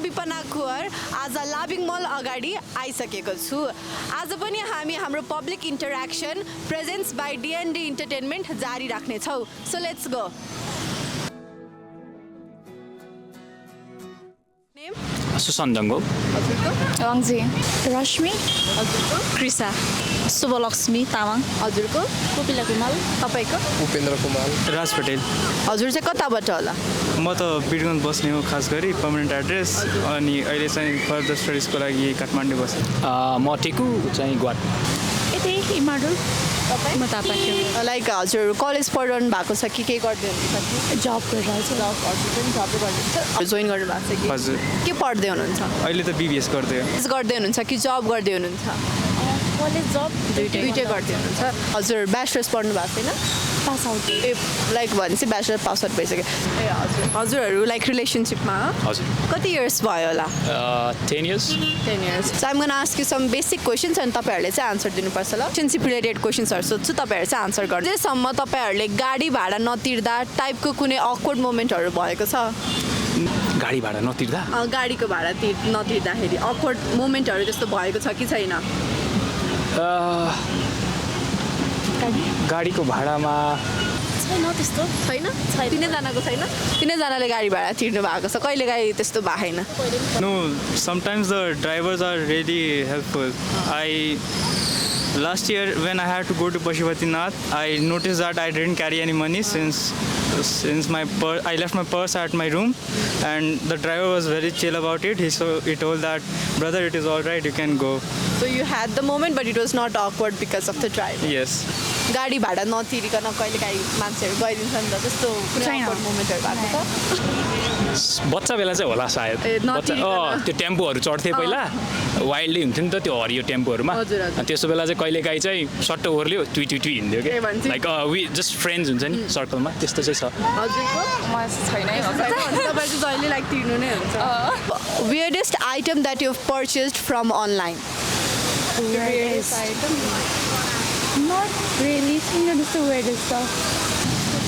विपना कुवर आज लाभिङ मल अगाडि आइसकेको छु। आज पनि हामी हाम्रो public interaction presence by D&D entertainment जारी राख्ने छौँ। So let's go. Sushant Jango, Ranji, Rashmi, Krisha, Shubhalakshmi Tamang, हजुरको कोपिला कुमाल, तपाईँको उपेन्द्र कुमार, राज पटेल। हजुर चाहिँ कताबाट होला? म त बिरगञ्ज बस्ने हो, खास गरी पर्मनेन्ट एड्रेस, अनि अहिले चाहिँ फर्दर स्टडिजको लागि काठमाडौँ बस्छु। म टेकु चाहिँ ग्वाट। यतै इमाडुल, म तापाक्यो। लाइक हजुर कलेज पढ्नु भएको छ कि के गर्दै हुनुहुन्छ? जब गरिरहेको छु। जोइन गर्नु भएको छ कि? हजुर, के पढ्दै हुनुहुन्छ? अहिले त BBS गर्दै हो। गर्दै हुनुहुन्छ कि जब गर्दै हुनुहुन्छ? कलेज जब दुइटै गर्दै हुनुहुन्छ। हजुर ब्याचलर्स पढ्नु भएको छैन? Pass out. ए लाइक भनेपछि ब्याचलर पास आउट भइसक्यो। ए हजुर हजुरहरू लाइक रिलेसनसिपमा हजुर। कति इयर्स भयो होला? 10 years. 10 years. So I'm going to ask you some basic questions and तपाईँहरूले चाहिँ आन्सर दिनुपर्छ ल। रिलेसनसिप रिलेटेड क्वेसन्सहरू सोध्छु, तपाईँहरू चाहिँ आन्सर गर्नु। जेसम्म तपाईँहरूले गाडी भाडा नतिर्दा टाइपको कुनै अक्वर्ड मोमेन्टहरू भएको छ? गाडी भाडा नतिर्दा गाडीको भाडा नतिर्दाखेरि अक्वर्ड मोमेन्टहरू जस्तो भएको छ कि छैन? गाडीको भाडामा छैन त्यस्तो। छैन? तिनैजनाको छैन? तिनैजनाले गाडी भाडा तिर्नु भएको छ, कहिलेकाहीँ त्यस्तो भएको छैन? No, sometimes the drivers are really helpful. Last year when I had to go to Pashupatinath, I noticed that I didn't carry any money since I left my purse at my room, and the driver was very chill about it. He told that, brother, it is all right, you can go. So you had the moment but it was not awkward because of the driver. Yes. गाडी भाडा नतिरिकन कहिलेकाहीँ मान्छेहरू गइदिन्छ नि त, त्यस्तो कुनै छैन। awkward मोमेन्टहरू भएको छ? बच्चा बेला चाहिँ होला सायद। ए, नतिरिकन। त्यो टेम्पोहरू चढ्थे पहिला, वाइल्डली हुन्थ्यो नि त त्यो हरियो टेम्पोहरूमा। हजुर, हजुर। त्यसो बेला चाहिँ कहिलेकाहीँ चाहिँ सट्ट ओर्ल्यो ट्वी हिँड्थ्यो के कि, भन्छ? लाइक वी जस्ट फ्रेन्ड्स हुन्छ नि सर्कलमा, त्यस्तो चाहिँ छ। हजुरको? छैन है। तपाईँ चाहिँ जहिले लाइक तिर्नु नै हुन्छ। Weirdest item that you've purchased from online? Weirdest item? Not really. छैन त्यस्तो weirdest stuff।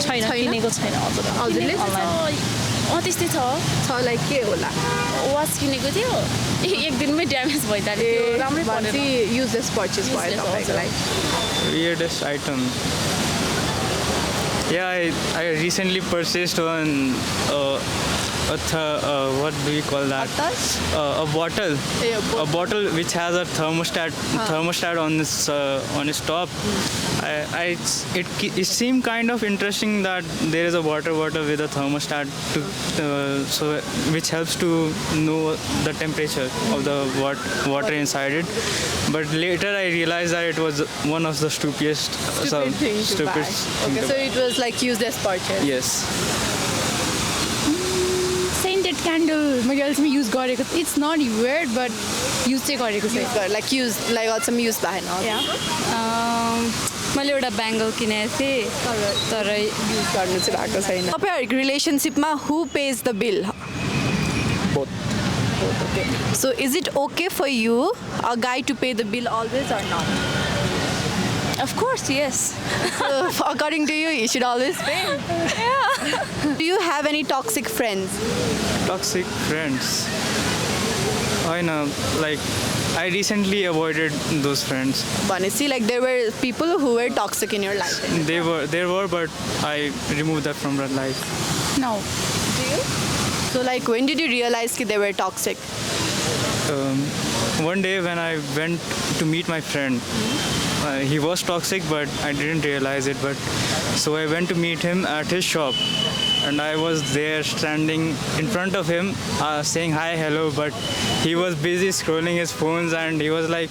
छैन, किनेको छैन हजुरले? त्यस्तै छ। लाइक के होला? वाच किनेको थियो, एक दिनमै ड्यामेज भइहाल्यो। राम्रै परेन। युजलेस पर्चेस भयो तपाईँलाई? Weirdest item. Yeah, I recently purchased one. What do we call that? A bottle. A bottle which has a thermostat on its top. It seemed kind of interesting that there is a water bottle with a thermostat which helps to know the temperature of the water inside it. But later I realized that it was one of the stupidest things to buy. Okay, so it was like useless purchase. Yes. Scented candle मैले अहिलेसम्म use गरेको, it's not weird but use चाहिँ गरेको छ। Like अहिलेसम्म use भएन? मैले एउटा ब्याङ्गल किनेको थिएँ तर युज गर्नु चाहिँ भएको छैन। तपाईँहरूको रिलेसनसिपमा who pays the bill? Both. Okay. So is it okay for you a guy to pay the bill always or not? Of course, yes. So according to you, he should always pay? Yeah. Do you have any toxic friends? Toxic friends. I know, like I recently avoided those friends. Honestly, like there were people who were toxic in your life. There were, but I removed that from my life. No. Do you? So like when did you realize that they were toxic? One day when I went to meet my friend, he was toxic, but I didn't realize it. But so I went to meet him at his shop, and I was there standing in front of him, saying hi, hello. But he was busy scrolling his phones, and he was like,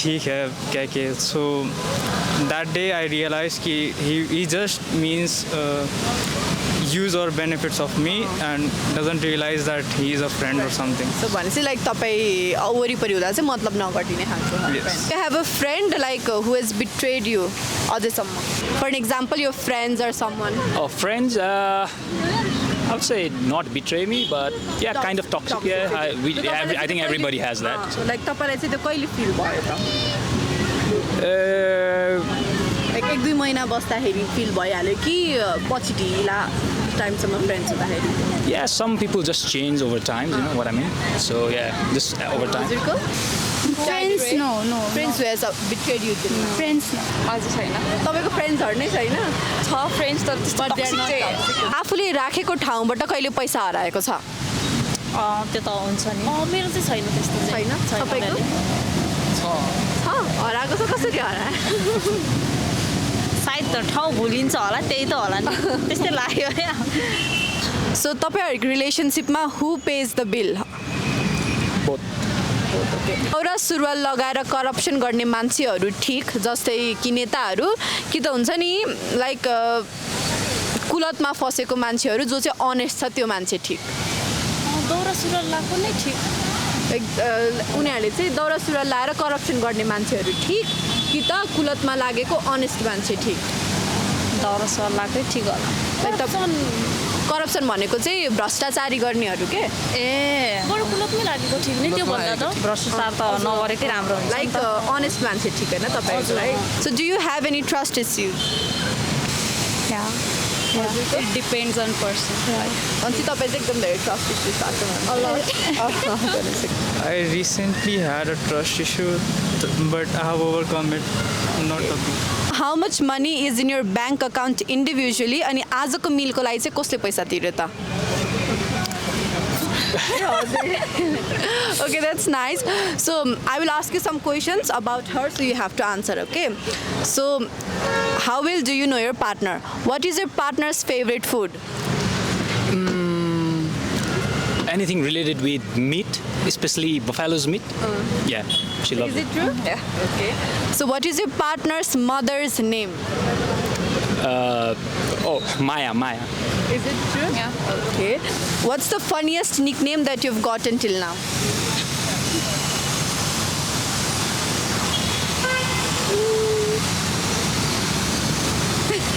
"ठीक है, क्या क्या." So that day I realized he just means use or benefits of me and doesn't realize that he is a friend or something. So भनेपछि like तपाईँ वरिपरि हुँदा चाहिँ मतलब नगर्दिने खालको. Yes. You have a friend like who has betrayed you अझैसम्म? For an example, your friends or someone. Friends, I would say not betray me, but yeah, kind of toxic. Yeah, I think everybody has that. So like तपाईँलाई चाहिँ त्यो कहिले feel भयो त? Like एक दुई महिना बस्दाखेरि feel भइहाल्यो कि पछि ढिला टाइमसम्म फ्रेन्ड्स हुँदाखेरि Yeah, some people just change over time, you know what I mean? So yeah, just over time. हजुरको Friends, no. Friends was betrayed you Friends, no. अझै छैन तपाईँको फ्रेन्ड्सहरू नै छैन छ फ्रेन्ड्स तर त्यस्तो But they are toxic not चाहिँ toxic. आफूले राखेको ठाउँबाट कहिले पैसा हराएको छ त्यो त हुन्छ नि मेरो चाहिँ छैन त्यस्तो छैन तपाईँको छ हराएको छ कसरी हरायो सायद त ठाउँ भुलिन्छ होला त्यही त होला नि त्यस्तै लाग्यो क्या सो तपाईँहरूको रिलेसनसिपमा who pays the bill Both. औरा सुरुवाल लगाएर करप्सन गर्ने मान्छेहरू ठिक जस्तै कि नेताहरू कि त हुन्छ नि लाइक कुलतमा फसेको मान्छेहरू जो चाहिँ अनेस्ट छ त्यो मान्छे ठिक दौरा सुरुवाल लगाएको नै ठिक उनीहरूले चाहिँ दौरा सुरुवाल लाएर करप्सन गर्ने मान्छेहरू ठिक कि त कुलतमा लागेको अनेस्ट मान्छे ठिक दौरा सुरुवाल लगाएकै ठिक होला करप्सन भनेको चाहिँ भ्रष्टाचारी गर्नेहरू के ए बरु कुलतमै लागेको ठिक नै त्यो भन्दा त भ्रष्टाचार त नगरेकै राम्रो हुन्छ लाइक अनेस्ट मान्छे ठिक होइन तपाईँहरूलाई so do you have any trust issue Yeah. It depends on person. अनि तपाईँ चाहिँ एकदम धेरै trust issue I recently had a trust issue, but I have overcome it. Not a big. How much money is in your bank account individually अनि आजको मिलको लागि चाहिँ कसले पैसा तिर्यो त Okay, that's nice. So I will ask you some questions about her, so you have to answer, okay? So, how well do you know your partner? What is your partner's favorite food? Anything related with meat, especially buffalo's meat. Yeah, she loves Is it true? Yeah. Okay. So, what is your partner's mother's name? Oh, Maya. Is it true? Yeah. Okay. What's the funniest nickname that you've gotten till now?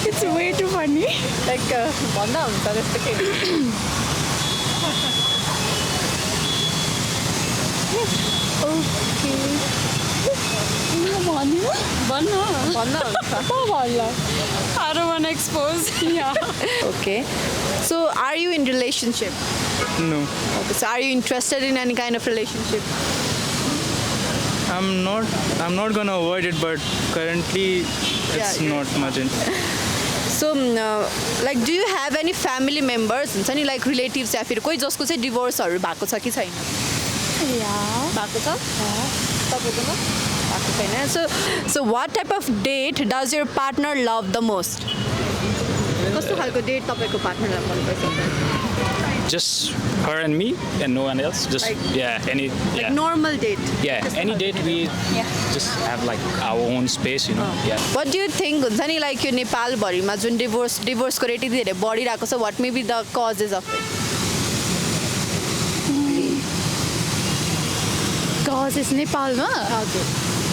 It's way too funny. Like, भन्दा हुन्छ त्यस्तो के भन्नु भन्दा हुन्छ I don't want to expose. Yeah. Okay. So, are you in relationship? No, Okay. So, are you interested in any kind of relationship? I'm not gonna avoid it, but currently it's Yeah, not much in. So, like, do you have any family members हुन्छ नि like relatives या फिर कोही जसको चाहिँ डिभोर्सहरू भएको छ कि छैन Yeah. भएको छ तपाईँकोमा भएको छैन so what type of date does your partner love the most कस्तो खालको डेट तपाईँको पार्टनरलाई मनपर्छ Just her and me and no one else. Just any like normal date yeah, any date we just have like our own space, you know. Yeah. What do you think हुन्छ नि like यो नेपालभरिमा जुन डिभोर्सको rate यति धेरै बढिरहेको छ what may be the causes of it Cause it's Nepal, no? हजुर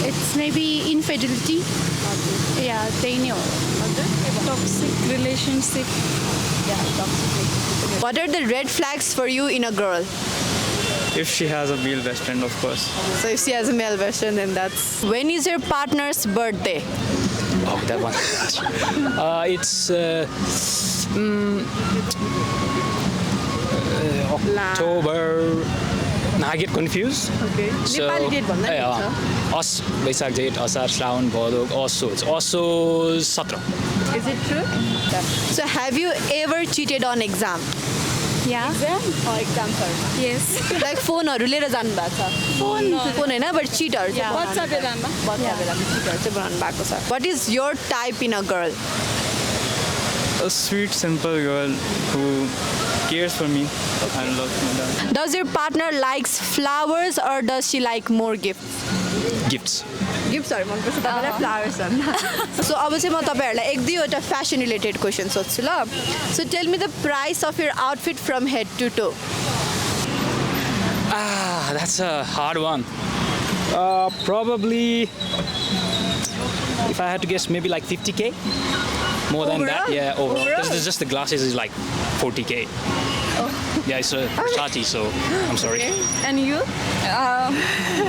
It's maybe infidelity. Yeah, they know. Toxic relationship. What are the red flags for you in a girl? If she has a male best friend, of course. So if she has a male best friend, then that's... When is your partner's birthday? Oh, that one. It's October. I get confused. Okay. Nepali date भन्दा नि हुन्छ Os, Baisakh, Jait, Asar, Shravan, Bhodok, also. It's also 17. Is it true? So have you ever cheated on exam? Yeah. Or exam, sorry. Yes. Like फोनहरू लिएर जानु भएको छ phone होइन but चिटहरू चाहिँ बच्चा बेलामा चिटहरू चाहिँ बनाउनु भएको छ what is your type in a girl A sweet, simple girl who cares for me and loves me. That. Does your partner likes flowers or does she like more gifts? Gifts. गिफ्ट्सहरू मनपर्छ तपाईँलाई flowers so अब चाहिँ म तपाईँहरूलाई एक दुईवटा fashion related question सोध्छु ल so tell me the price of your outfit from head to toe Ah, that's a hard one. Probably, if I had to guess, maybe like 50K. More than that, Overall? yeah, overall. Overall? Because just the glasses is like 40K. Yeah, it's a Versace, so I'm sorry. And you?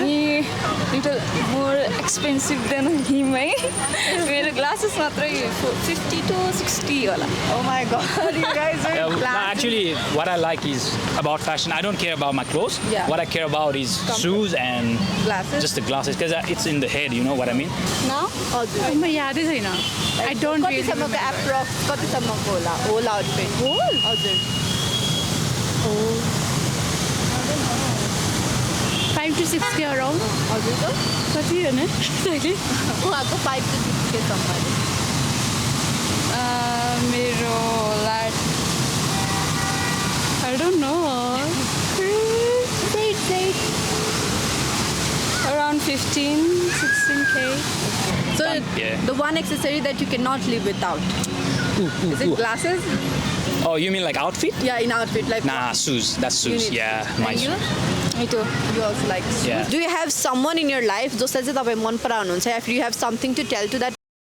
Me little more expensive than him है मेरो glasses मात्रै 50 to 60 होला. Oh my god, you guys are No, actually, what I like is about fashion. I don't care about my clothes. Yeah. What I care about is shoes and Glasses? just the glasses, because it's in the head. You know what I mean? Now? हजुर म यादै छैन I don't really कतिसम्मको approx कतिसम्मको होला whole outfit whole हजुर 5 to 6 के around हजुरको कति होइन अहिले उहाँको 5 to 6 के सम्म मेरो like I don't know around 15, 16K. So Yeah. the one accessory that you cannot live without is it glasses? Oh, you mean like outfit? Yeah, in outfit like Nah, shoes. That's You shoes. need- Yeah, my And you? shoes. Me too. You also like Yeah. Do you have someone in your life जसलाई चाहिँ तपाईँ मन पराउनुहुन्छ if you have something to tell to that